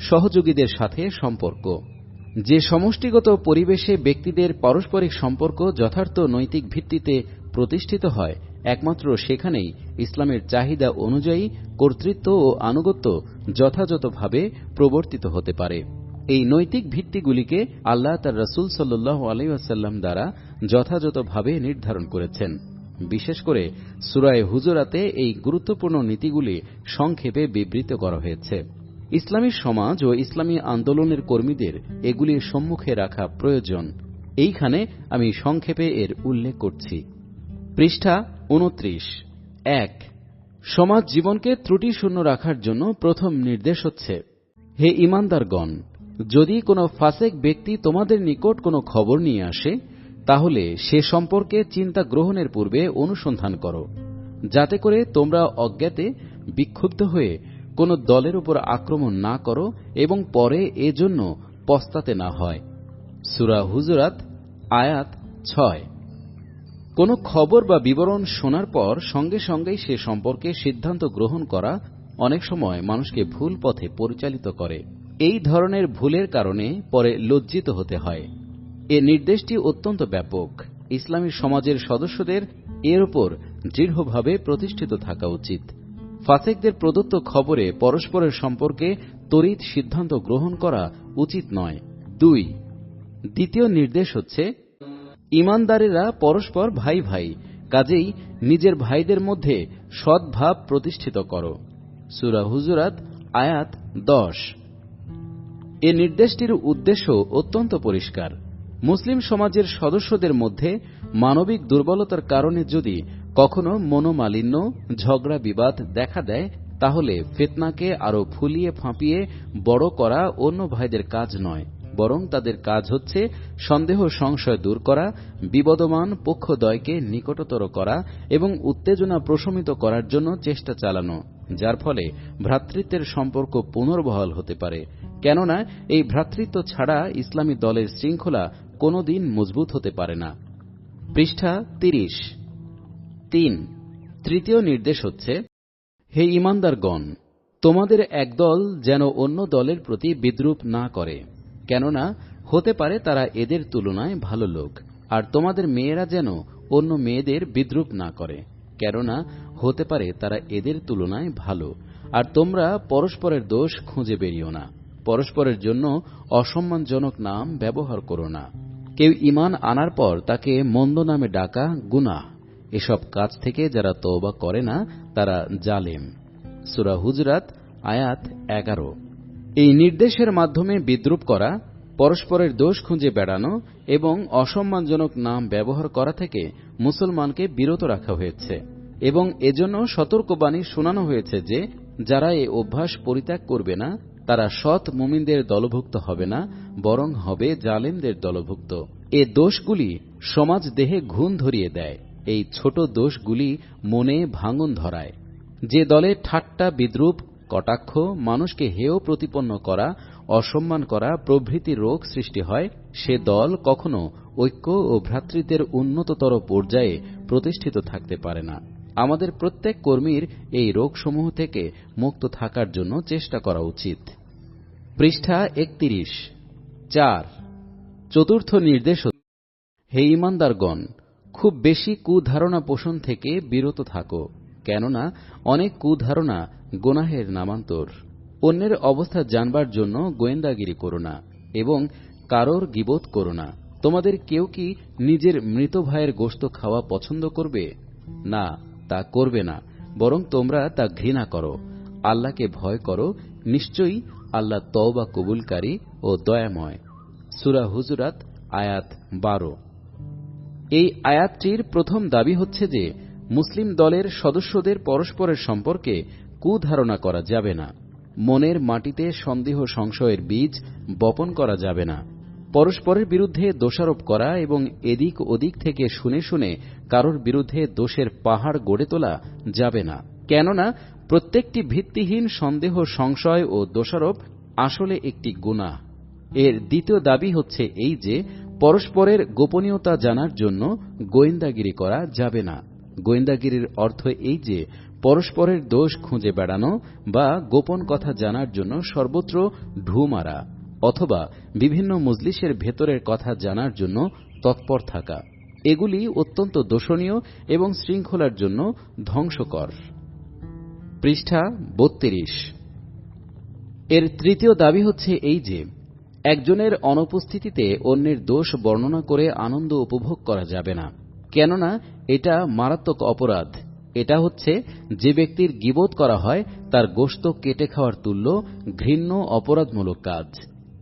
সহযোগীদের সাথে সম্পর্ক। যে সমষ্টিগত পরিবেশে ব্যক্তিদের পারস্পরিক সম্পর্ক যথার্থ নৈতিক ভিত্তিতে প্রতিষ্ঠিত হয়, একমাত্র সেখানেই ইসলামের চাহিদা অনুযায়ী কর্তৃত্ব ও আনুগত্য যথাযথভাবে প্রবর্তিত হতে পারে। এই নৈতিক ভিত্তিগুলিকে আল্লাহ তার রাসূল সাল্লাল্লাহু আলাইহি ওয়াসাল্লাম দ্বারা যথাযথভাবে নির্ধারণ করেছেন। বিশেষ করে সূরা হুজুরাতে এই গুরুত্বপূর্ণ নীতিগুলি সংক্ষেপে বিবৃত করা হয়েছে। ইসলামী সমাজ ও ইসলামী আন্দোলনের কর্মীদের এগুলির সম্মুখে রাখা প্রয়োজন। এইখানে আমি সংক্ষেপে এর উল্লেখ করছি। পৃষ্ঠা ২৯। ১। সমাজ জীবনকে ত্রুটিশূন্য রাখার জন্য প্রথম নির্দেশ হচ্ছে, হে ঈমানদারগণ, যদি কোনো ফাসেক ব্যক্তি তোমাদের নিকট কোনো খবর নিয়ে আসে, তাহলে সে সম্পর্কে চিন্তা গ্রহণের পূর্বে অনুসন্ধান করো, যাতে করে তোমরা অজ্ঞাতে বিক্ষুব্ধ হয়ে কোন দলের উপর আক্রমণ না করো এবং পরে এজন্য পস্তাতে না হয়। সূরা হুজুরাত আয়াত ৬। কোন খবর বা বিবরণ শোনার পর সঙ্গে সঙ্গেই সে সম্পর্কে সিদ্ধান্ত গ্রহণ করা অনেক সময় মানুষকে ভুল পথে পরিচালিত করে। এই ধরনের ভুলের কারণে পরে লজ্জিত হতে হয়। এ নির্দেশটি অত্যন্ত ব্যাপক। ইসলামী সমাজের সদস্যদের এর উপর দৃঢ়ভাবে প্রতিষ্ঠিত থাকা উচিত। ফাসেকদের প্রদত্ত খবরে পরস্পরের সম্পর্কে তড়িৎ সিদ্ধান্ত গ্রহণ করা উচিত নয়। ২। দ্বিতীয় নির্দেশ হচ্ছে, ঈমানদারেরা পরস্পর ভাই ভাই, কাজেই নিজের ভাইদের মধ্যে সদ্ভাব প্রতিষ্ঠিত করো। সূরা হুজুরাত আয়াত ১০। এ নির্দেশটির উদ্দেশ্য অত্যন্ত পরিষ্কার। মুসলিম সমাজের সদস্যদের মধ্যে মানবিক দুর্বলতার কারণে যদি কখনো মনোমালিন্য, ঝগড়া বিবাদ দেখা দেয়, তাহলে ফিতনাকে আরো ফুলিয়ে ফাঁপিয়ে বড় করা অন্য ভাইদের কাজ নয়, বরং তাদের কাজ হচ্ছে সন্দেহ সংশয় দূর করা, বিবদমান পক্ষদ্বয়কে নিকটতর করা এবং উত্তেজনা প্রশমিত করার জন্য চেষ্টা চালানো, যার ফলে ভ্রাতৃত্বের সম্পর্ক পুনর্বহাল হতে পারে। কেননা এই ভ্রাতৃত্ব ছাড়া ইসলামী দলের শৃঙ্খলা কোনোদিন মজবুত হতে পারে না। পৃষ্ঠা ৩০। ৩। তৃতীয় নির্দেশ হচ্ছে, হে ঈমানদারগণ, তোমাদের একদল যেন অন্য দলের প্রতি বিদ্রূপ না করে, কেননা হতে পারে তারা এদের তুলনায় ভালো লোক। আর তোমাদের মেয়েরা যেন অন্য মেয়েদের বিদ্রূপ না করে, কেননা হতে পারে তারা এদের তুলনায় ভালো। আর তোমরা পরস্পরের দোষ খুঁজে বেরিও না, পরস্পরের জন্য অসম্মানজনক নাম ব্যবহার করো না। কেউ ঈমান আনার পর তাকে মন্দ নামে ডাকা গুনাহ। এসব কাজ থেকে যারা তওবা করে না তারা জালেম। সূরা হুজুরাত আয়াত ১১। এই নির্দেশের মাধ্যমে বিদ্রূপ করা, পরস্পরের দোষ খুঁজে বেড়ানো এবং অসম্মানজনক নাম ব্যবহার করা থেকে মুসলমানকে বিরত রাখা হয়েছে এবং এজন্য সতর্কবাণী শোনানো হয়েছে যে যারা এ অভ্যাস পরিত্যাগ করবে না তারা সৎ মুমিনদের দলভুক্ত হবে না, বরং হবে জালেমদের দলভুক্ত। এ দোষগুলি সমাজ দেহে ঘুণ ধরিয়ে দেয়। এই ছোট দোষগুলি মনে ভাঙন ধরায়। যে দলে ঠাট্টা, বিদ্রূপ, কটাক্ষ, মানুষকে হেয় প্রতিপন্ন করা, অসম্মান করা প্রভৃতি রোগ সৃষ্টি হয়, সে দল কখনো ঐক্য ও ভ্রাতৃত্বের উন্নততর পর্যায়ে প্রতিষ্ঠিত থাকতে পারে না। আমাদের প্রত্যেক কর্মীর এই রোগসমূহ থেকে মুক্ত থাকার জন্য চেষ্টা করা উচিত। পৃষ্ঠা ৩১। ৪। চতুর্থ নির্দেশ, হে ঈমানদারগণ, খুব বেশি কুধারণা পোষণ থেকে বিরত থাকো, কেননা অনেক কুধারণা গুনাহের নামান্তর। অন্যের অবস্থা জানবার জন্য গোয়েন্দাগিরি করো না এবং কারোর গীবত করো না। তোমাদের কেউ কি নিজের মৃত ভাইয়ের গোশত খাওয়া পছন্দ করবে? না, তা করবে না, বরং তোমরা তা ঘৃণা করো। আল্লাহকে ভয় করো, নিশ্চয়ই আল্লাহ তওবা কবুলকারী ও দয়াময়। সূরা হুজুরাত আয়াত ১২। এই আয়াতটির প্রথম দাবি হচ্ছে যে মুসলিম দলের সদস্যদের পরস্পরের সম্পর্কে কুধারণা করা যাবে না। মনের মাটিতে সন্দেহ সংশয়ের বীজ বপন করা যাবে না। পরস্পরের বিরুদ্ধে দোষারোপ করা এবং এদিক ওদিক থেকে শুনে শুনে কারোর বিরুদ্ধে দোষের পাহাড় গড়ে তোলা যাবে না, কেননা প্রত্যেকটি ভিত্তিহীন সন্দেহ, সংশয় ও দোষারোপ আসলে একটি গুনাহ। এর দ্বিতীয় দাবি হচ্ছে এই যে পরস্পরের গোপনীয়তা জানার জন্য গোয়েন্দাগিরি করা যাবে না। গোয়েন্দাগিরির অর্থ এই যে পরস্পরের দোষ খুঁজে বেড়ানো বা গোপন কথা জানার জন্য সর্বত্র ঢু মারা অথবা বিভিন্ন মজলিসের ভেতরের কথা জানার জন্য তৎপর থাকা, এগুলি অত্যন্ত দোষণীয় এবং শৃঙ্খলার জন্য ধ্বংসকর। পৃষ্ঠা ৩২। এর তৃতীয় দাবি হচ্ছে এই যে একজনের অনুপস্থিতিতে অন্যের দোষ বর্ণনা করে আনন্দ উপভোগ করা যাবে না, কেননা এটা মারাত্মক অপরাধ। এটা হচ্ছে যে ব্যক্তির গীবত করা হয় তার গোশত কেটে খাওয়ার তুল্য ঘৃণ্য অপরাধমূলক কাজ।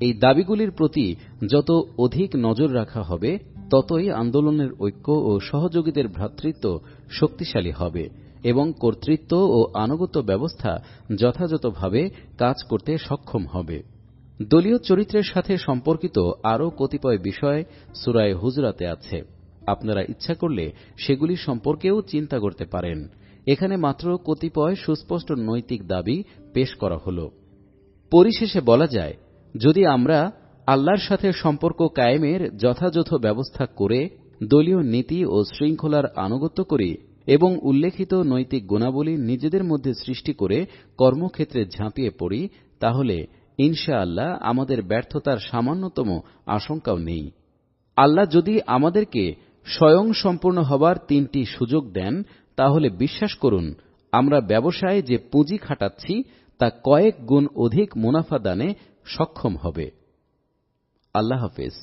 এই দাবিগুলির প্রতি যত অধিক নজর রাখা হবে ততই আন্দোলনের ঐক্য ও সহযোগীদের ভ্রাতৃত্ব শক্তিশালী হবে এবং কর্তৃত্ব ও আনুগত্য ব্যবস্থা যথাযথভাবে কাজ করতে সক্ষম হবে। দলীয় চরিত্রের সাথে সম্পর্কিত আরও কতিপয় বিষয় সূরা হুজরাতে আছে। আপনারা ইচ্ছা করলে সেগুলি সম্পর্কেও চিন্তা করতে পারেন। এখানে মাত্র কতিপয় সুস্পষ্ট নৈতিক দাবি পেশ করা হল। পরিশেষে বলা যায়, যদি আমরা আল্লাহর সাথে সম্পর্ক কায়েমের যথাযথ ব্যবস্থা করে দলীয় নীতি ও শৃঙ্খলার আনুগত্য করি এবং উল্লেখিত নৈতিক গুণাবলী নিজেদের মধ্যে সৃষ্টি করে কর্মক্ষেত্রে ঝাঁপিয়ে পড়ি, তাহলে ইনশাআল্লাহ আমাদের ব্যর্থতার সামান্যতম আশঙ্কাও নেই। আল্লাহ যদি আমাদেরকে স্বয়ংসম্পূর্ণ হবার ৩টি সুযোগ দেন, তাহলে বিশ্বাস করুন আমরা ব্যবসায়ে যে পুঁজি খাটাচ্ছি তা কয়েক গুণ অধিক মুনাফা দানে সক্ষম হবে। আল্লাহ হাফেজ।